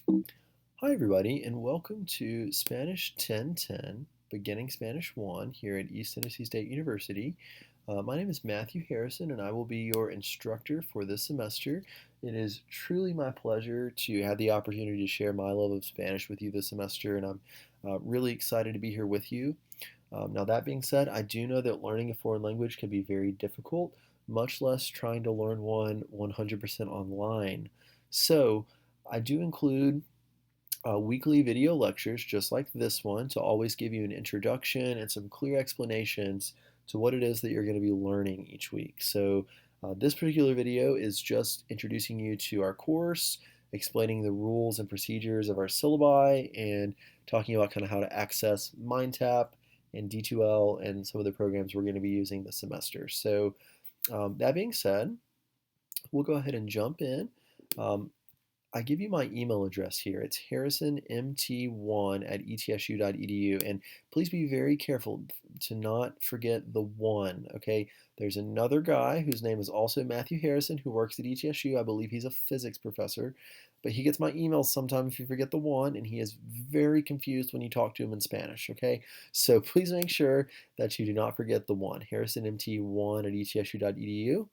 Hi, everybody, and welcome to Spanish 1010, Beginning Spanish 1 here at East Tennessee State University. My name is Matthew Harrison, and I will be your instructor for this semester. It is truly my pleasure to have the opportunity to share my love of Spanish with you this semester, and I'm really excited to be here with you. Now, that being said, I do know that learning a foreign language can be very difficult, much less trying to learn one 100% online. So, I do include weekly video lectures just like this one to always give you an introduction and some clear explanations to what it is that you're going to be learning each week. So this particular video is just introducing you to our course, explaining the rules and procedures of our syllabi, and talking about kind of how to access Mindtap and D2L and some of the programs we're going to be using this semester. So that being said, we'll go ahead and jump in. Um, I give you my email address here. It's harrisonmt1@etsu.edu. And please be very careful to not forget the one, okay? There's another guy whose name is also Matthew Harrison who works at ETSU. I believe he's a physics professor. But he gets my emails sometimes if you forget the one, and he is very confused when you talk to him in Spanish, okay? So please make sure that you do not forget the one, harrisonmt1@etsu.edu.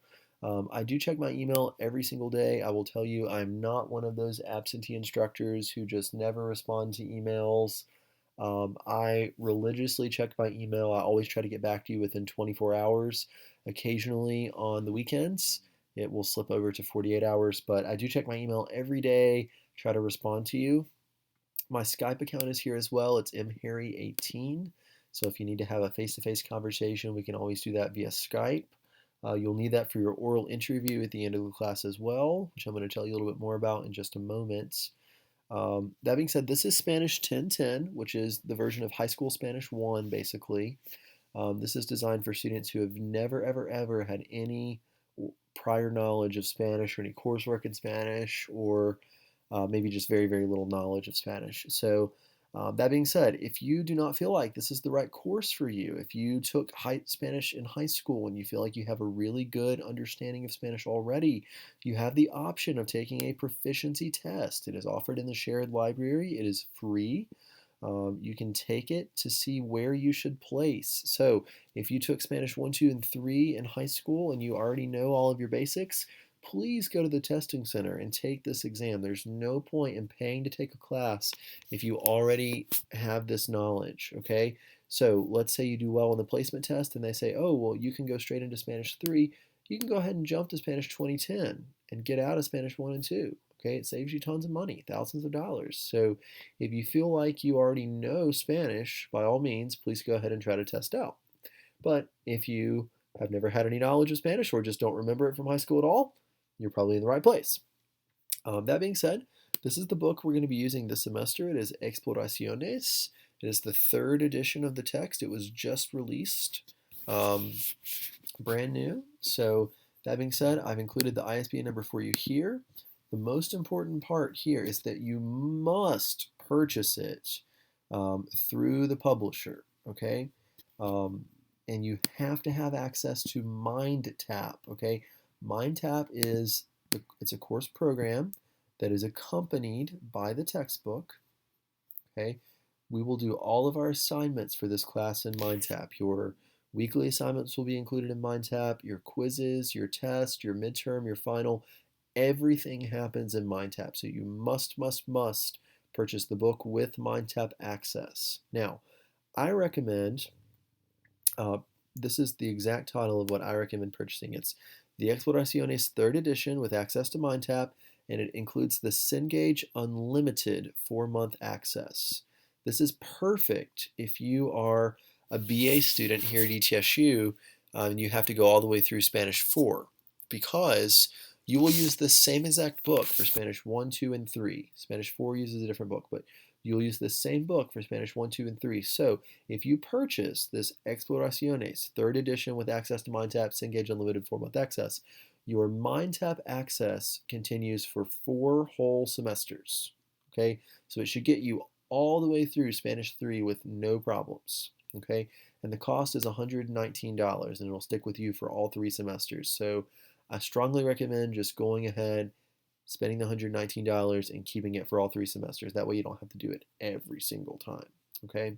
I do check my email every single day. I will tell you, I'm not one of those absentee instructors who just never respond to emails. I religiously check my email. I always try to get back to you within 24 hours. Occasionally on the weekends, it will slip over to 48 hours, but I do check my email every day, try to respond to you. My Skype account is here as well. It's mharry18. So if you need to have a face-to-face conversation, we can always do that via Skype. You'll need that for your oral interview at the end of the class as well, which I'm going to tell you a little bit more about in just a moment. That being said, this is Spanish 1010, which is the version of High School Spanish 1, basically. This is designed for students who have never, ever, ever had any prior knowledge of Spanish or any coursework in Spanish, or maybe just very, very little knowledge of Spanish. So that being said, if you do not feel like this is the right course for you, if you took Spanish in high school and you feel like you have a really good understanding of Spanish already, you have the option of taking a proficiency test. It is offered in the shared library. It is free. You can take it to see where you should place. So if you took Spanish 1, 2, and 3 in high school and you already know all of your basics, please go to the testing center and take this exam. There's no point in paying to take a class if you already have this knowledge, okay? So let's say you do well on the placement test and they say, oh, well, you can go straight into Spanish 3. You can go ahead and jump to Spanish 2010 and get out of Spanish 1 and 2. Okay, it saves you tons of money, thousands of dollars. So if you feel like you already know Spanish, by all means, please go ahead and try to test out. But if you have never had any knowledge of Spanish or just don't remember it from high school at all, you're probably in the right place. That being said, this is the book we're going to be using this semester. It is Exploraciones. It is the third edition of the text. It was just released, um, brand new. So that being said, I've included the ISBN number for you here. The most important part here is that you must purchase it through the publisher, okay? Um, and you have to have access to Mindtap, okay? Mindtap it's a course program that is accompanied by the textbook, okay? We will do all of our assignments for this class in Mindtap. Your weekly assignments will be included in Mindtap, your quizzes, your test, your midterm, your final, everything happens in Mindtap. So you must purchase the book with Mindtap access. Now, I recommend, uh, this is the exact title of what I recommend purchasing. It's the Exploraciones third edition with access to Mindtap, and it includes the Cengage Unlimited 4-month access. This is perfect if you are a BA student here at ETSU and you have to go all the way through Spanish 4, because you will use the same exact book for Spanish 1, 2, and 3. Spanish 4 uses a different book, but you'll use the same book for Spanish 1, 2, and 3. So if you purchase this Exploraciones third edition with access to Mindtap, Cengage Unlimited 4-month access, your Mindtap access continues for 4 whole semesters. Okay, so it should get you all the way through Spanish 3 with no problems. Okay, and the cost is $119 and it'll stick with you for all 3 semesters. So I strongly recommend just going ahead spending the $119 and keeping it for all 3 semesters. That way you don't have to do it every single time, okay?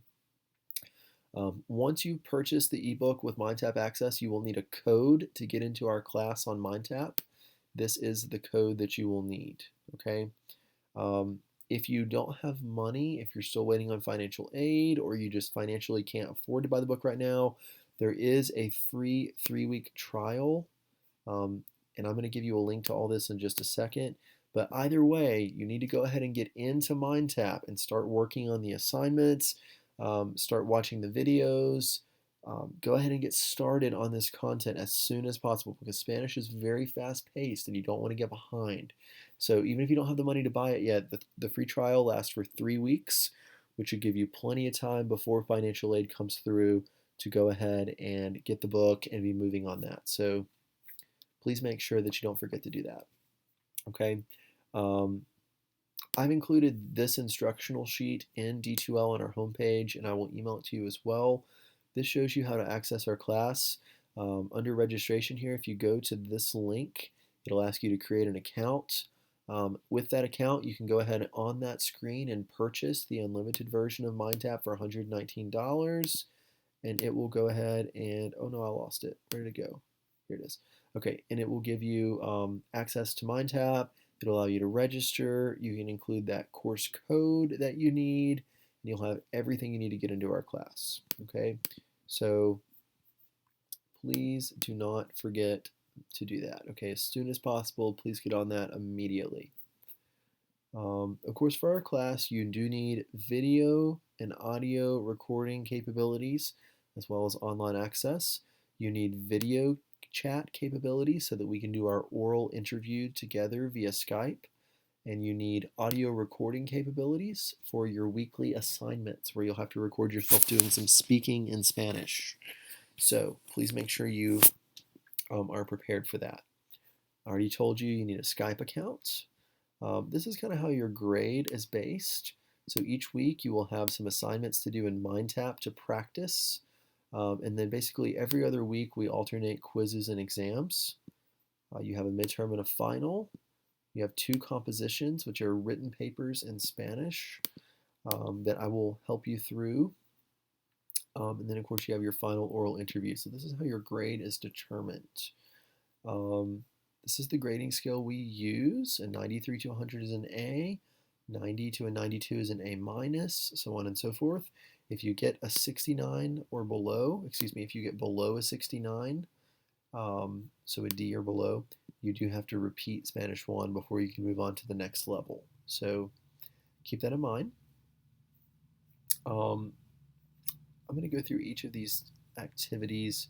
Once you purchase the ebook with Mindtap Access, you will need a code to get into our class on Mindtap. This is the code that you will need, okay? If you don't have money, if you're still waiting on financial aid, or you just financially can't afford to buy the book right now, there is a free 3-week trial. And I'm going to give you a link to all this in just a second. But either way, you need to go ahead and get into Mindtap and start working on the assignments, start watching the videos. Go ahead and get started on this content as soon as possible, because Spanish is very fast paced and you don't want to get behind. So even if you don't have the money to buy it yet, the free trial lasts for 3 weeks, which should give you plenty of time before financial aid comes through to go ahead and get the book and be moving on that. So please make sure that you don't forget to do that. Okay. I've included this instructional sheet in D2L on our homepage, and I will email it to you as well. This shows you how to access our class. Under registration here, if you go to this link, it'll ask you to create an account. With that account, you can go ahead on that screen and purchase the unlimited version of Mindtap for $119, and it will go ahead and, oh no, I lost it. Where did it go? Here it is. Okay, and it will give you access to Mindtap. It'll allow you to register. You can include that course code that you need, and you'll have everything you need to get into our class. Okay, so please do not forget to do that. Okay, as soon as possible, please get on that immediately. Of course, for our class, you do need video and audio recording capabilities, as well as online access. You need video chat capability so that we can do our oral interview together via Skype, and you need audio recording capabilities for your weekly assignments where you'll have to record yourself doing some speaking in Spanish. So please make sure you are prepared for that. I already told you need a Skype account. This is kind of how your grade is based. So each week you will have some assignments to do in Mindtap to practice. And then basically every other week we alternate quizzes and exams. You have a midterm and a final. You have 2 compositions, which are written papers in Spanish that I will help you through. And then of course you have your final oral interview. So this is how your grade is determined. This is the grading scale we use. A 93 to 100 is an A, 90 to a 92 is an A minus, so on and so forth. If you get a 69 or below, if you get below a 69, so a D or below, you do have to repeat Spanish 1 before you can move on to the next level. So keep that in mind. I'm going to go through each of these activities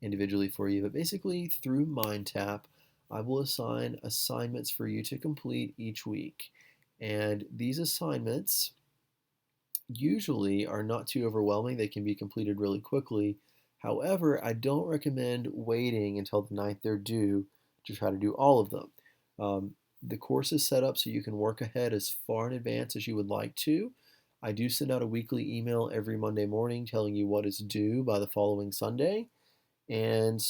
individually for you, but basically through Mindtap, I will assign assignments for you to complete each week. And these assignments usually are not too overwhelming. They can be completed really quickly. However, I don't recommend waiting until the night they're due to try to do all of them. The course is set up so you can work ahead as far in advance as you would like to. I do send out a weekly email every Monday morning telling you what is due by the following Sunday. And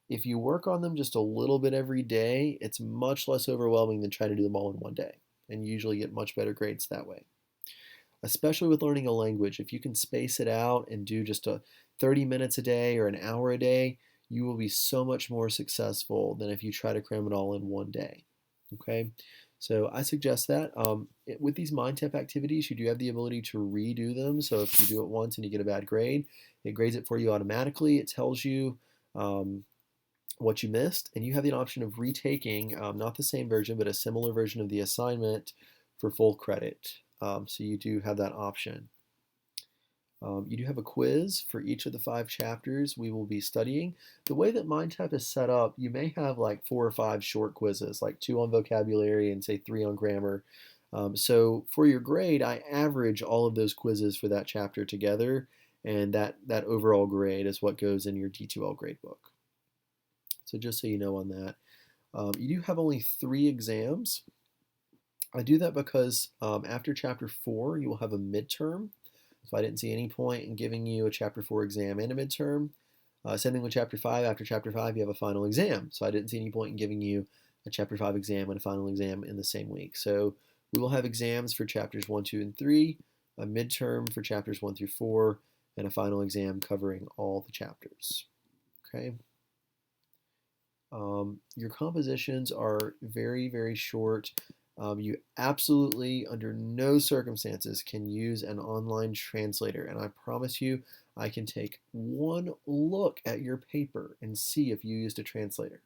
if you work on them just a little bit every day, it's much less overwhelming than trying to do them all in one day. And you usually get much better grades that way. Especially with learning a language, if you can space it out and do just 30 minutes a day or an hour a day, you will be so much more successful than if you try to cram it all in one day. Okay, so I suggest that. With these Mindtap activities, you do have the ability to redo them. So if you do it once and you get a bad grade, it grades it for you automatically. It tells you what you missed, and you have the option of retaking not the same version, but a similar version of the assignment for full credit. So you do have that option. You do have a quiz for each of the 5 chapters we will be studying. The way that Mindtap is set up, you may have like 4 or 5 short quizzes, like 2 on vocabulary and say 3 on grammar. So for your grade, I average all of those quizzes for that chapter together, and that overall grade is what goes in your D2L gradebook. So just so you know on that. You do have only 3 exams. I do that because after chapter 4, you will have a midterm. So I didn't see any point in giving you a chapter 4 exam and a midterm. Same thing with chapter 5. After chapter 5, you have a final exam. So I didn't see any point in giving you a Chapter 5 exam and a final exam in the same week. So we will have exams for Chapters 1, 2, and 3, a midterm for Chapters 1 through 4, and a final exam covering all the chapters. Okay. Your compositions are very, very short. You absolutely, under no circumstances, can use an online translator. And I promise you, I can take one look at your paper and see if you used a translator.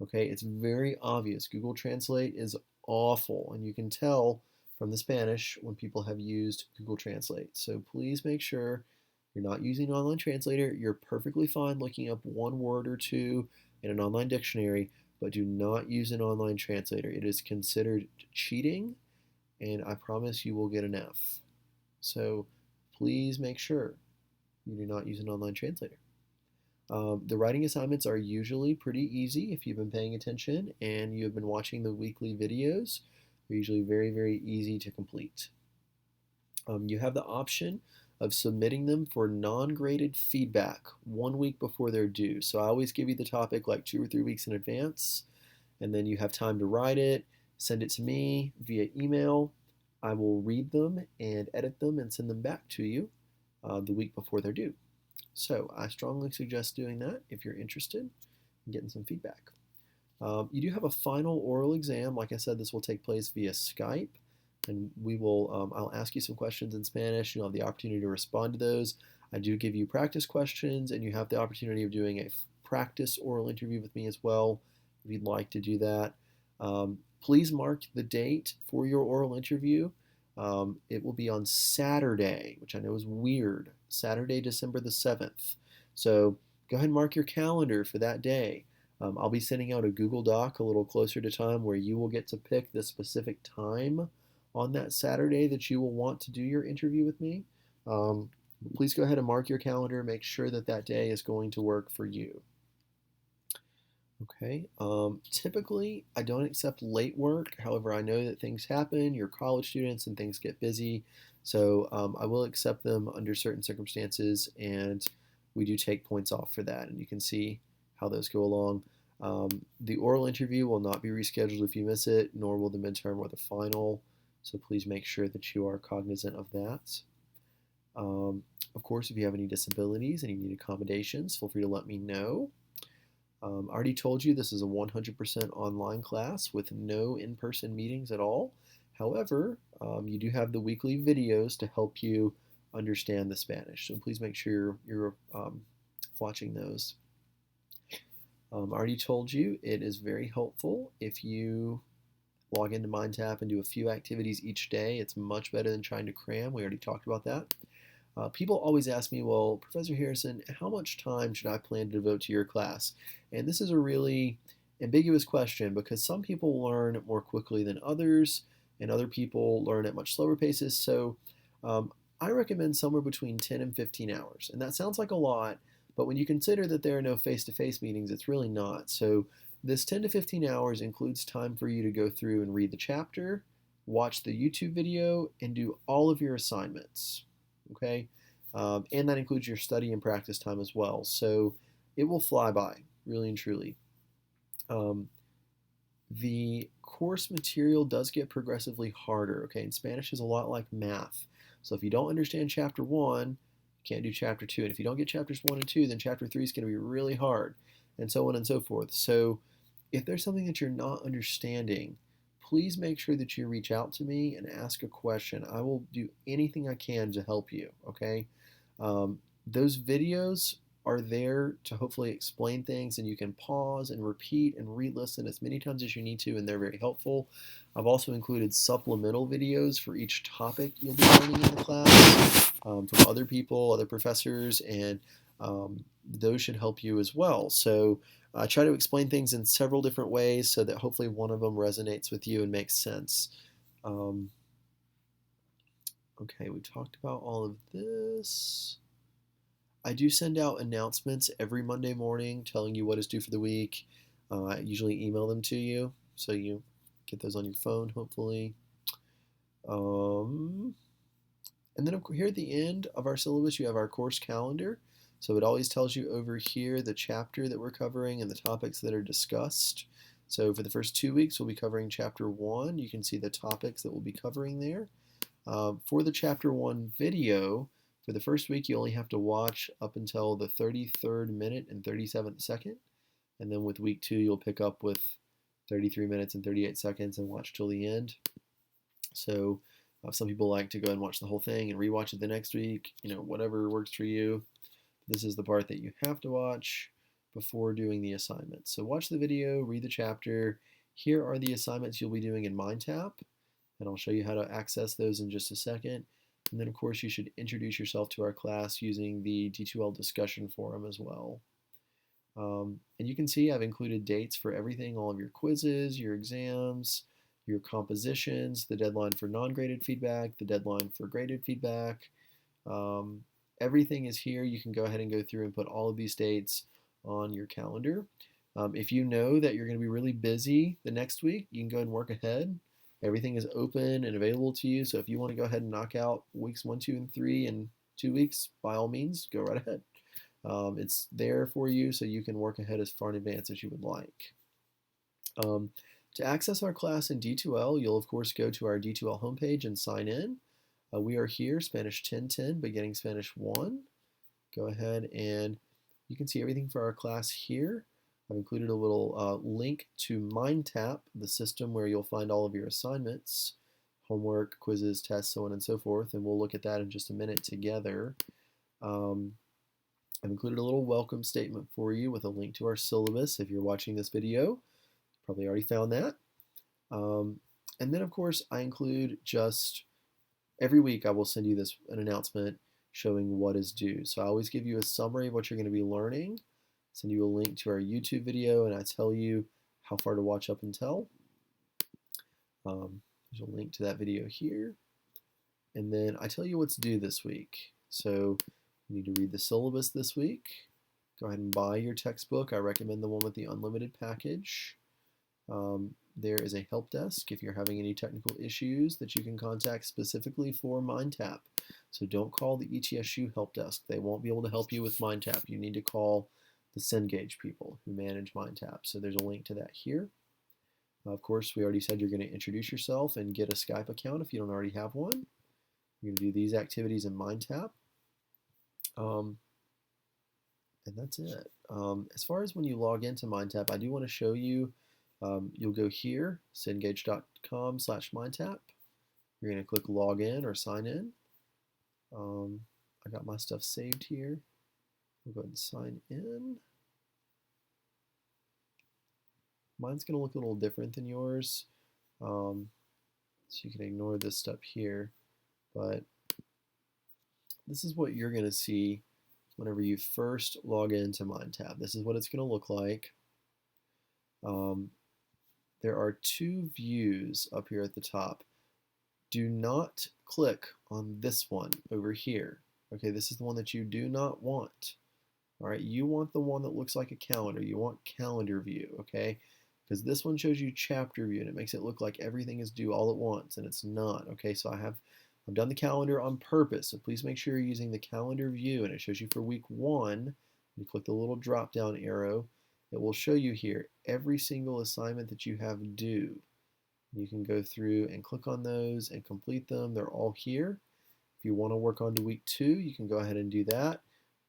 Okay, it's very obvious. Google Translate is awful, and you can tell from the Spanish when people have used Google Translate. So please make sure you're not using an online translator. You're perfectly fine looking up one word or two in an online dictionary, but do not use an online translator. It is considered cheating, and I promise you will get an F. So please make sure you do not use an online translator. The writing assignments are usually pretty easy if you've been paying attention and you have been watching the weekly videos. They're usually very, very easy to complete. You have the option of submitting them for non-graded feedback 1 week before they're due. So I always give you the topic like 2 or 3 weeks in advance, and then you have time to write it, send it to me via email. I will read them and edit them and send them back to you the week before they're due. So I strongly suggest doing that if you're interested in getting some feedback. You do have a final oral exam. Like I said, this will take place via Skype, and I'll ask you some questions in Spanish. You'll have the opportunity to respond to those. I do give you practice questions, and you have the opportunity of doing a practice oral interview with me as well, if you'd like to do that. Please mark the date for your oral interview. It will be on Saturday, which I know is weird, Saturday, December the 7th. So go ahead and mark your calendar for that day. I'll be sending out a Google Doc a little closer to time where you will get to pick the specific time on that Saturday that you will want to do your interview with me. Please go ahead and mark your calendar. Make sure that that day is going to work for you. Okay. Typically, I don't accept late work. However, I know that things happen. You're college students and things get busy. So I will accept them under certain circumstances, and we do take points off for that. And you can see how those go along. The oral interview will not be rescheduled if you miss it, nor will the midterm or the final. So please make sure that you are cognizant of that. Of course, if you have any disabilities and you need accommodations, feel free to let me know. I already told you this is a 100% online class with no in-person meetings at all. However, you do have the weekly videos to help you understand the Spanish. So please make sure you're watching those. I already told you it is very helpful if you log into Mindtap and do a few activities each day. It's much better than trying to cram. We already talked about that. People always ask me, well, Professor Harrison, how much time should I plan to devote to your class? And this is a really ambiguous question because some people learn more quickly than others, and other people learn at much slower paces. So I recommend somewhere between 10 and 15 hours. And that sounds like a lot, but when you consider that there are no face-to-face meetings, it's really not. So this 10 to 15 hours includes time for you to go through and read the chapter, watch the YouTube video, and do all of your assignments. Okay, and that includes your study and practice time as well. So it will fly by, really and truly. The course material does get progressively harder. Okay, and Spanish is a lot like math. So if you don't understand chapter 1, you can't do chapter 2. And if you don't get chapters 1 and 2, then chapter 3 is going to be really hard, and so on and so forth. So if there's something that you're not understanding, please make sure that you reach out to me and ask a question. I will do anything I can to help you, okay? Those videos are there to hopefully explain things, and you can pause and repeat and re-listen as many times as you need to, and they're very helpful. I've also included supplemental videos for each topic you'll be learning in the class from other people, other professors, and those should help you as well. So I try to explain things in several different ways so that hopefully one of them resonates with you and makes sense. Okay, we talked about all of this. I do send out announcements every Monday morning telling you what is due for the week. I usually email them to you, so you get those on your phone, hopefully. And then here at the end of our syllabus, you have our course calendar. So it always tells you over here the chapter that we're covering and the topics that are discussed. So for the first 2 weeks, we'll be covering Chapter 1. You can see the topics that we'll be covering there. For the Chapter 1 video, for the first week, you only have to watch up until the 33rd minute and 37th second. And then with week 2, you'll pick up with 33 minutes and 38 seconds and watch till the end. So some people like to go and watch the whole thing and rewatch it the next week, whatever works for you. This is the part that you have to watch before doing the assignment. So watch the video, read the chapter. Here are the assignments you'll be doing in Mindtap, and I'll show you how to access those in just a second. And then, of course, you should introduce yourself to our class using the D2L discussion forum as well. And you can see I've included dates for everything, all of your quizzes, your exams, your compositions, the deadline for non-graded feedback, the deadline for graded feedback. Everything is here. You can go ahead and go through and put all of these dates on your calendar. If you know that you're going to be really busy the next week, you can go and work ahead. Everything is open and available to you. So if you want to go ahead and knock out weeks 1, 2, and 3 in 2 weeks, by all means, go right ahead. It's there for you so you can work ahead as far in advance as you would like. To access our class in D2L, you'll of course go to our D2L homepage and sign in. We are here, Spanish 1010, beginning Spanish 1. Go ahead and you can see everything for our class here. I've included a little link to Mindtap, the system where you'll find all of your assignments, homework, quizzes, tests, so on and so forth, and we'll look at that in just a minute together. I've included a little welcome statement for you with a link to our syllabus if you're watching this video. Probably already found that. And then, of course, I include just every week I will send you an announcement showing what is due. So I always give you a summary of what you're going to be learning, send you a link to our YouTube video, and I tell you how far to watch up until. There's a link to that video here. And then I tell you what's due this week. So you need to read the syllabus this week. Go ahead and buy your textbook. I recommend the one with the unlimited package. There is a help desk if you're having any technical issues that you can contact specifically for Mindtap. So don't call the ETSU help desk. They won't be able to help you with Mindtap. You need to call the Cengage people who manage Mindtap. So there's a link to that here. Of course, we already said you're going to introduce yourself and get a Skype account if you don't already have one. You're going to do these activities in Mindtap. And that's it. As far as when you log into Mindtap, I do want to show you. You'll go here, cengage.com/Mindtap. You're going to click login or sign in. I got my stuff saved here. We'll go ahead and sign in. Mine's going to look a little different than yours, so you can ignore this step here. But this is what you're going to see whenever you first log into Mindtap. This is what it's going to look like. There are 2 views up here at the top. Do not click on this one over here. Okay, this is the one that you do not want. All right, you want the one that looks like a calendar. You want calendar view, okay? Because this one shows you chapter view and it makes it look like everything is due all at once, and it's not. Okay, so I've done the calendar on purpose, so please make sure you're using the calendar view, and it shows you for week 1. You click the little drop down arrow. It will show you here every single assignment that you have due. You can go through and click on those and complete them. They're all here. If you want to work on to week 2, you can go ahead and do that.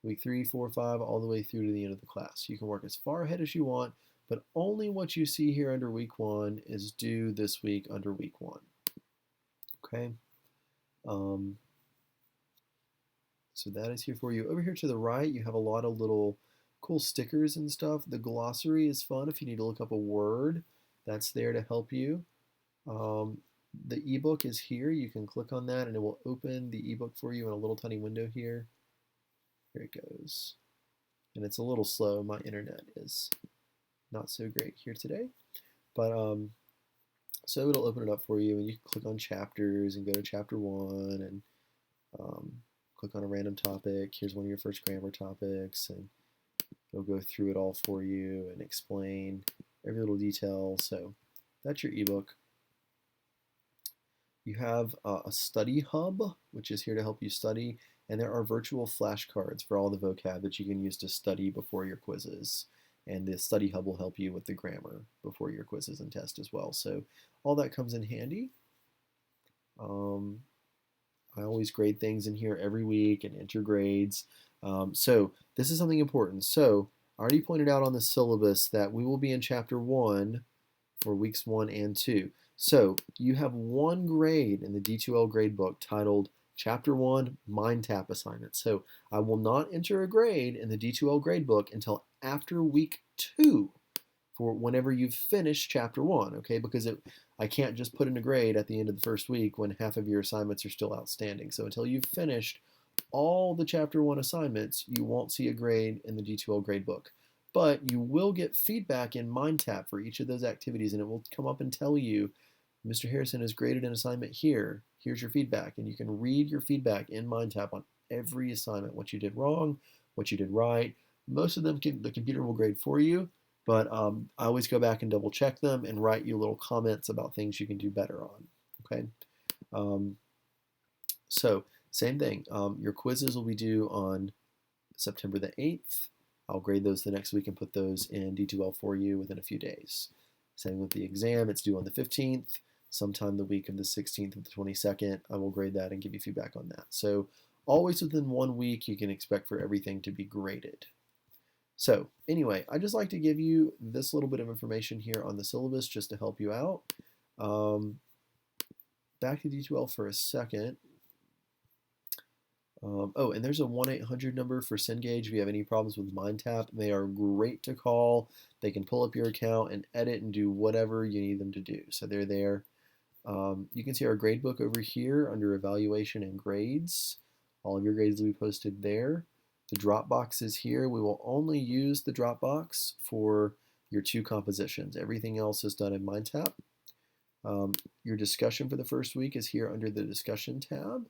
Week 3, 4, 5, all the way through to the end of the class. You can work as far ahead as you want, but only what you see here under week 1 is due this week under week 1. Okay. So that is here for you. Over here to the right, you have a lot of little cool stickers and stuff. The glossary is fun if you need to look up a word. That's there to help you. The ebook is here. You can click on that and it will open the ebook for you in a little tiny window here. Here it goes. And it's a little slow. My internet is not so great here today. But so it'll open it up for you and you can click on chapters and go to chapter 1 and click on a random topic. Here's one of your first grammar topics, and it'll go through it all for you and explain every little detail. So that's your ebook. You have a study hub, which is here to help you study, and there are virtual flashcards for all the vocab that you can use to study before your quizzes. and the study hub will help you with the grammar before your quizzes and tests as well. So all that comes in handy. I always grade things in here every week and enter grades. So this is something important. So I already pointed out on the syllabus that we will be in chapter 1 for weeks 1 and 2. So you have one grade in the D2L gradebook titled Chapter 1 Mindtap assignment. So I will not enter a grade in the D2L gradebook until after week 2 for whenever you've finished chapter 1, okay? Because I can't just put in a grade at the end of the first week when half of your assignments are still outstanding. So until you've finished all the chapter 1 assignments, you won't see a grade in the D2L gradebook. But you will get feedback in MindTap for each of those activities, and it will come up and tell you, Mr. Harrison has graded an assignment here. Here's your feedback. And you can read your feedback in MindTap on every assignment, what you did wrong, what you did right. Most of them the computer will grade for you, but I always go back and double check them and write you little comments about things you can do better on. Okay. So same thing. Your quizzes will be due on September the 8th. I'll grade those the next week and put those in D2L for you within a few days. Same with the exam. It's due on the 15th. Sometime the week of the 16th and the 22nd, I will grade that and give you feedback on that. So always within 1 week, you can expect for everything to be graded. So anyway, I just like to give you this little bit of information here on the syllabus just to help you out. Back to D2L for a second. Oh, and there's a 1-800 number for Cengage if you have any problems with MindTap. They are great to call. They can pull up your account and edit and do whatever you need them to do. So they're there. You can see our gradebook over here under evaluation and grades. All of your grades will be posted there. The Dropbox is here. We will only use the Dropbox for your 2 compositions. Everything else is done in MindTap. Your discussion for the first week is here under the discussion tab.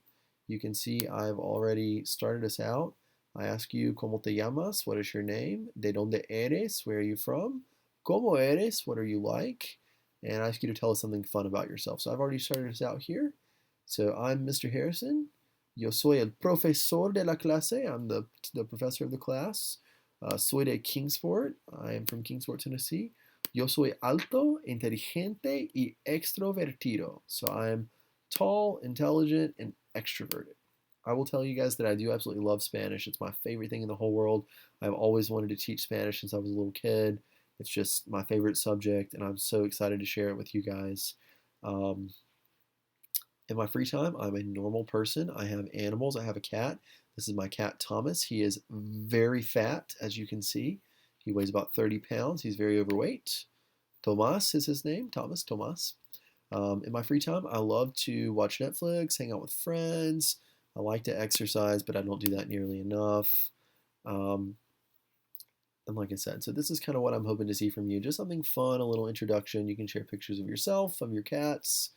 You can see I've already started us out. I ask you, ¿Cómo te llamas? What is your name? ¿De dónde eres? Where are you from? ¿Cómo eres? What are you like? And I ask you to tell us something fun about yourself. So I've already started us out here. So I'm Mr. Harrison. Yo soy el profesor de la clase. I'm the professor of the class. Soy de Kingsport. I am from Kingsport, Tennessee. Yo soy alto, inteligente y extrovertido. So I'm tall, intelligent, and extroverted. I will tell you guys that I do absolutely love Spanish. It's my favorite thing in the whole world. I've always wanted to teach Spanish since I was a little kid. It's just my favorite subject, and I'm so excited to share it with you guys. In my free time, I'm a normal person. I have animals. I have a cat. This is my cat, Thomas. He is very fat, as you can see. He weighs about 30 pounds. He's very overweight. Tomas is his name, Thomas. In my free time, I love to watch Netflix, hang out with friends. I like to exercise, but I don't do that nearly enough. And like I said, so this is kind of what I'm hoping to see from you. Just something fun, a little introduction. You can share pictures of yourself, of your cats,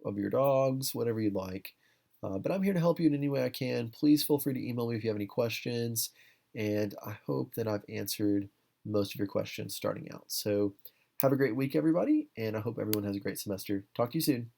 of your dogs, whatever you'd like. But I'm here to help you in any way I can. Please feel free to email me if you have any questions. And I hope that I've answered most of your questions starting out. So have a great week, everybody, and I hope everyone has a great semester. Talk to you soon.